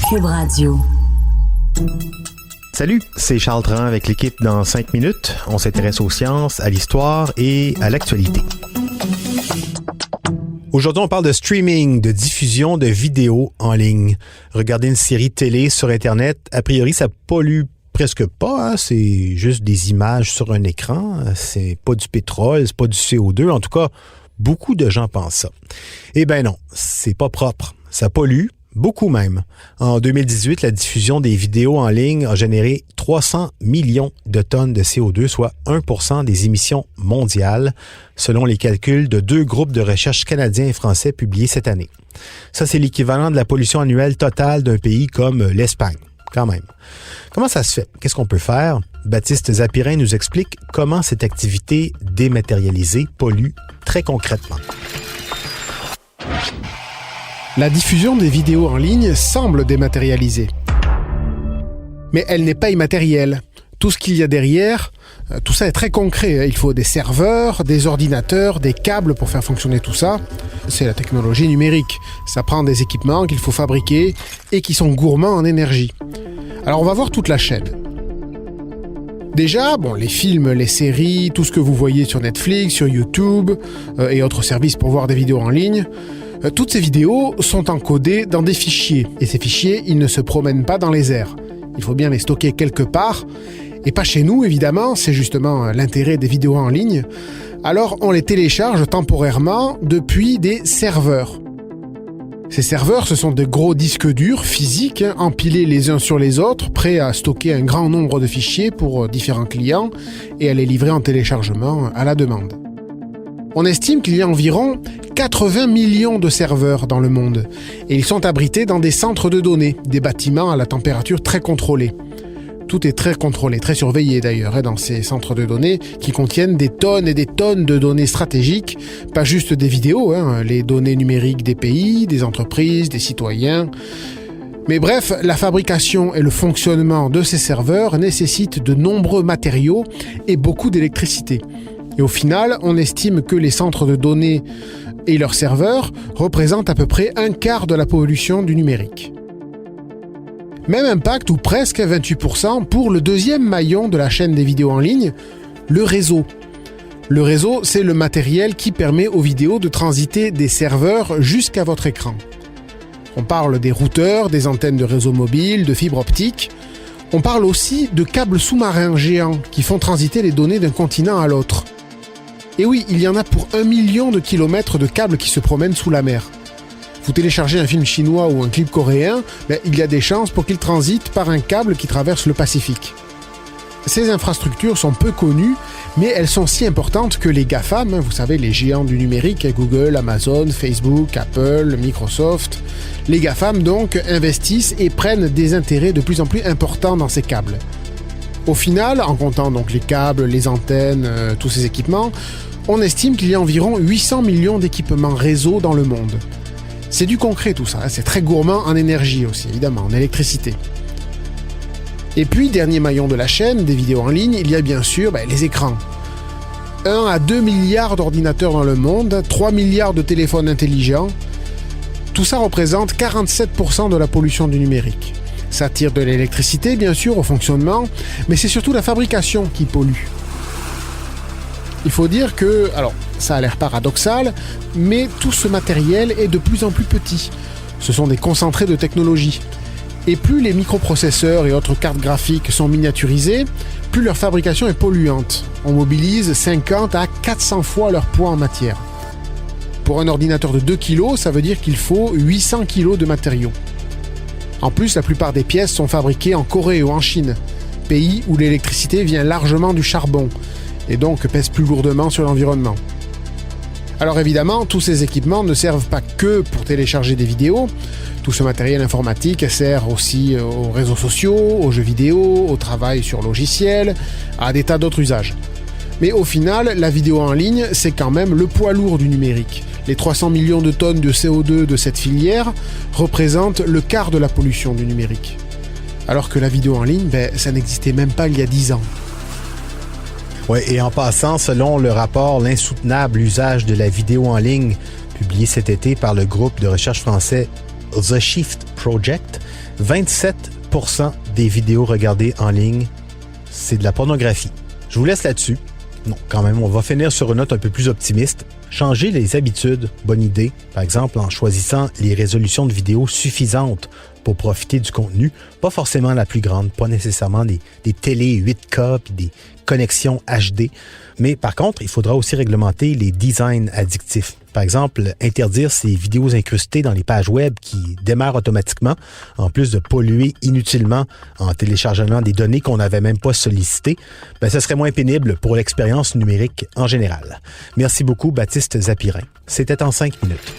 Cube Radio. Salut, c'est Charles Tran avec l'équipe dans 5 minutes. On s'intéresse aux sciences, à l'histoire et à l'actualité. Aujourd'hui, on parle de streaming, de diffusion de vidéos en ligne. Regarder une série télé sur Internet, a priori, ça pollue presque pas. C'est juste des images sur un écran. C'est pas du pétrole, c'est pas du CO2. En tout cas, beaucoup de gens pensent ça. Eh bien non, c'est pas propre. Ça pollue. Beaucoup même. En 2018, la diffusion des vidéos en ligne a généré 300 millions de tonnes de CO2, soit 1% des émissions mondiales, selon les calculs de 2 groupes de recherche canadiens et français publiés cette année. Ça, c'est l'équivalent de la pollution annuelle totale d'un pays comme l'Espagne, quand même. Comment ça se fait? Qu'est-ce qu'on peut faire? Baptiste Zapirin nous explique comment cette activité dématérialisée pollue très concrètement. La diffusion des vidéos en ligne semble dématérialisée. Mais elle n'est pas immatérielle. Tout ce qu'il y a derrière, tout ça est très concret. Il faut des serveurs, des ordinateurs, des câbles pour faire fonctionner tout ça. C'est la technologie numérique. Ça prend des équipements qu'il faut fabriquer et qui sont gourmands en énergie. Alors on va voir toute la chaîne. Déjà, les films, les séries, tout ce que vous voyez sur Netflix, sur YouTube et autres services pour voir des vidéos en ligne, toutes ces vidéos sont encodées dans des fichiers. Et ces fichiers, ils ne se promènent pas dans les airs. Il faut bien les stocker quelque part. Et pas chez nous, évidemment. C'est justement l'intérêt des vidéos en ligne. Alors, on les télécharge temporairement depuis des serveurs. Ces serveurs, ce sont de gros disques durs physiques, empilés les uns sur les autres, prêts à stocker un grand nombre de fichiers pour différents clients et à les livrer en téléchargement à la demande. On estime qu'il y a environ 80 millions de serveurs dans le monde et ils sont abrités dans des centres de données, des bâtiments à la température très contrôlée. Tout est très contrôlé, très surveillé d'ailleurs dans ces centres de données qui contiennent des tonnes et des tonnes de données stratégiques, pas juste des vidéos, les données numériques des pays, des entreprises, des citoyens. Mais bref, la fabrication et le fonctionnement de ces serveurs nécessitent de nombreux matériaux et beaucoup d'électricité. Et au final, on estime que les centres de données et leurs serveurs représentent à peu près un quart de la pollution du numérique. Même impact, ou presque 28%, pour le deuxième maillon de la chaîne des vidéos en ligne, le réseau. Le réseau, c'est le matériel qui permet aux vidéos de transiter des serveurs jusqu'à votre écran. On parle des routeurs, des antennes de réseau mobile, de fibres optiques. On parle aussi de câbles sous-marins géants qui font transiter les données d'un continent à l'autre. Et oui, il y en a pour 1 million de kilomètres de câbles qui se promènent sous la mer. Vous téléchargez un film chinois ou un clip coréen, il y a des chances pour qu'il transite par un câble qui traverse le Pacifique. Ces infrastructures sont peu connues, mais elles sont si importantes que les GAFAM, vous savez, les géants du numérique, Google, Amazon, Facebook, Apple, Microsoft, les GAFAM donc investissent et prennent des intérêts de plus en plus importants dans ces câbles. Au final, en comptant donc les câbles, les antennes, tous ces équipements, on estime qu'il y a environ 800 millions d'équipements réseau dans le monde. C'est du concret tout ça, c'est très gourmand en énergie aussi, évidemment, en électricité. Et puis, dernier maillon de la chaîne des vidéos en ligne, il y a bien sûr les écrans. 1 à 2 milliards d'ordinateurs dans le monde, 3 milliards de téléphones intelligents. Tout ça représente 47% de la pollution du numérique. Ça tire de l'électricité, bien sûr, au fonctionnement, mais c'est surtout la fabrication qui pollue. Il faut dire que, ça a l'air paradoxal, mais tout ce matériel est de plus en plus petit. Ce sont des concentrés de technologie. Et plus les microprocesseurs et autres cartes graphiques sont miniaturisés, plus leur fabrication est polluante. On mobilise 50 à 400 fois leur poids en matière. Pour un ordinateur de 2 kg, ça veut dire qu'il faut 800 kg de matériaux. En plus, la plupart des pièces sont fabriquées en Corée ou en Chine, pays où l'électricité vient largement du charbon, et donc pèse plus lourdement sur l'environnement. Alors évidemment, tous ces équipements ne servent pas que pour télécharger des vidéos. Tout ce matériel informatique sert aussi aux réseaux sociaux, aux jeux vidéo, au travail sur logiciels, à des tas d'autres usages. Mais au final, la vidéo en ligne, c'est quand même le poids lourd du numérique. Les 300 millions de tonnes de CO2 de cette filière représentent le quart de la pollution du numérique. Alors que la vidéo en ligne, ça n'existait même pas il y a 10 ans. Oui, et en passant, selon le rapport « L'insoutenable usage de la vidéo en ligne » publié cet été par le groupe de recherche français The Shift Project, 27% des vidéos regardées en ligne, c'est de la pornographie. Je vous laisse là-dessus. Non, quand même, on va finir sur une note un peu plus optimiste. Changer les habitudes, bonne idée. Par exemple, en choisissant les résolutions de vidéos suffisantes pour profiter du contenu. Pas forcément la plus grande, pas nécessairement des télé 8K puis des connexions HD. Mais par contre, il faudra aussi réglementer les designs addictifs. Par exemple, interdire ces vidéos incrustées dans les pages web qui démarrent automatiquement, en plus de polluer inutilement en téléchargeant des données qu'on n'avait même pas sollicitées, ce serait moins pénible pour l'expérience numérique en général. Merci beaucoup, Baptiste Zapirin. C'était en 5 minutes.